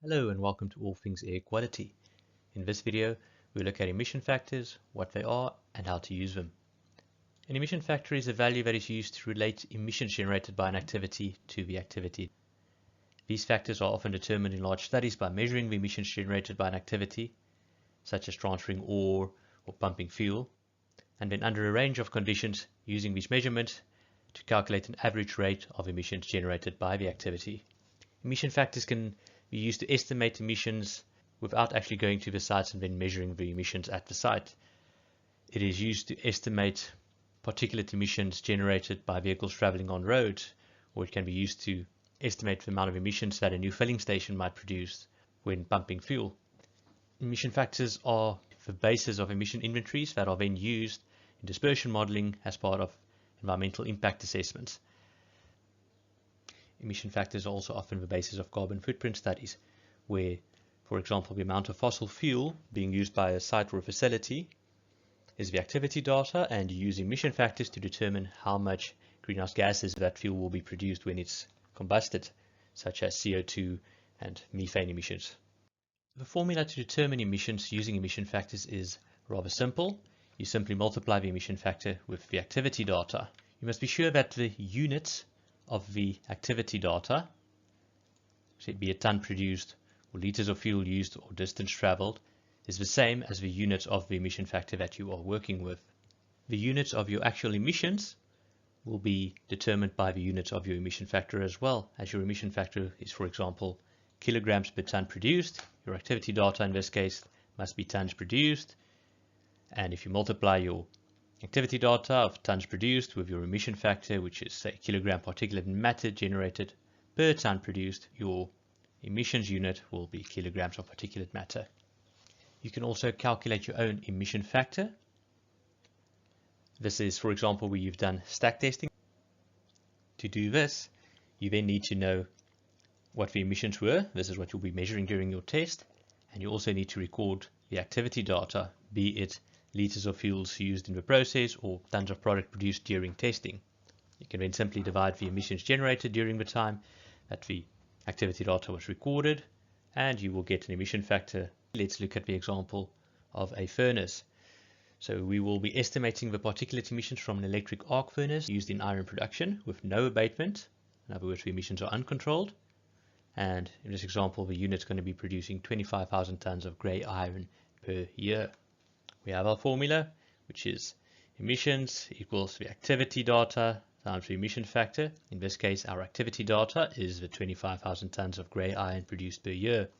Hello and welcome to All Things Air Quality. In this video, we look at emission factors, what they are, and how to use them. An emission factor is a value that is used to relate emissions generated by an activity to the activity. These factors are often determined in large studies by measuring the emissions generated by an activity, such as transferring ore or pumping fuel, and then under a range of conditions using these measurements to calculate an average rate of emissions generated by the activity. Emission factors can be used to estimate emissions without actually going to the sites and then measuring the emissions at the site. It is used to estimate particulate emissions generated by vehicles traveling on roads, or it can be used to estimate the amount of emissions that a new filling station might produce when pumping fuel. Emission factors are the basis of emission inventories that are then used in dispersion modeling as part of environmental impact assessments. Emission factors are also often the basis of carbon footprint studies, where, for example, the amount of fossil fuel being used by a site or a facility is the activity data, and you use emission factors to determine how much greenhouse gases that fuel will be produced when it's combusted, such as CO2 and methane emissions. The formula to determine emissions using emission factors is rather simple. You simply multiply the emission factor with the activity data. You must be sure that the units of the activity data, be it ton produced or liters of fuel used or distance traveled, is the same as the units of the emission factor that you are working with. The units of your actual emissions will be determined by the units of your emission factor as well, as your emission factor is, for example, kilograms per ton produced. Your activity data in this case must be tons produced, and if you multiply your activity data of tons produced with your emission factor, which is say kilogram particulate matter generated per ton produced, your emissions unit will be kilograms of particulate matter. You can also calculate your own emission factor. This is, for example, where you've done stack testing. To do this, you then need to know what the emissions were. This is what you'll be measuring during your test, and you also need to record the activity data, be it liters of fuels used in the process or tons of product produced during testing. You can then simply divide the emissions generated during the time that the activity data was recorded, and you will get an emission factor. Let's look at the example of a furnace. So we will be estimating the particulate emissions from an electric arc furnace used in iron production with no abatement. In other words, the emissions are uncontrolled. And in this example, the unit's going to be producing 25,000 tons of grey iron per year. We have our formula, which is emissions equals the activity data times the emission factor. In this case, our activity data is the 25,000 tons of grey iron produced per year.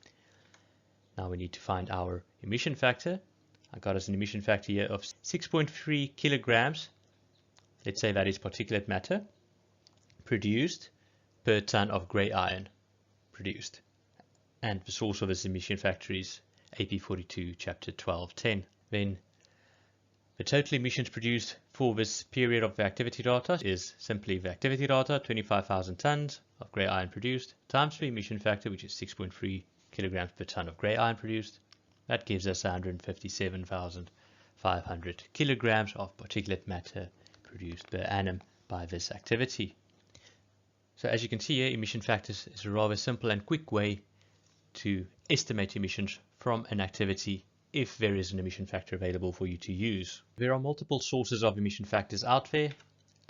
Now we need to find our emission factor. I got us an emission factor here of 6.3 kilograms. Let's say that is particulate matter produced per ton of grey iron produced. And the source of this emission factor is AP 42, chapter 12.10. Then the total emissions produced for this period of the activity data is simply the activity data, 25,000 tons of grey iron produced, times the emission factor, which is 6.3 kilograms per ton of grey iron produced. That gives us 157,500 kilograms of particulate matter produced per annum by this activity. So as you can see here, emission factors is a rather simple and quick way to estimate emissions from an activity if there is an emission factor available for you to use. There are multiple sources of emission factors out there.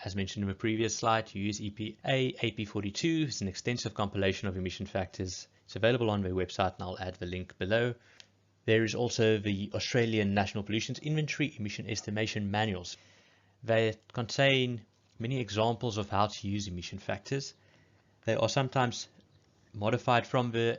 As mentioned in the previous slide, you use EPA. AP42 is an extensive compilation of emission factors. It's available on their website, and I'll add the link below. There is also the Australian National Pollutions Inventory Emission Estimation Manuals. They contain many examples of how to use emission factors. They are sometimes modified from the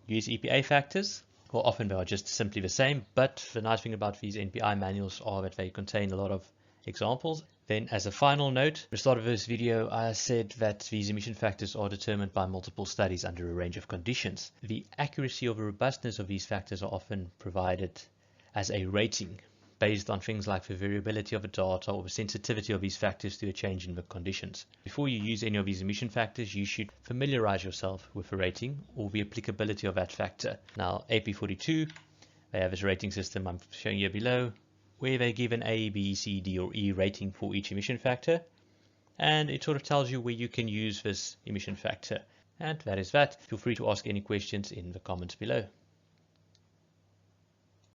US EPA factors, or often they are just simply the same, but the nice thing about these NPI manuals are that they contain a lot of examples. Then as a final note, at the start of this video I said that these emission factors are determined by multiple studies under a range of conditions. The accuracy or the robustness of these factors are often provided as a rating based on things like the variability of the data or the sensitivity of these factors to a change in the conditions. Before you use any of these emission factors, you should familiarize yourself with the rating or the applicability of that factor. Now, AP42, they have this rating system I'm showing you below, where they give an A, B, C, D, or E rating for each emission factor, and it sort of tells you where you can use this emission factor. And that is that. Feel free to ask any questions in the comments below.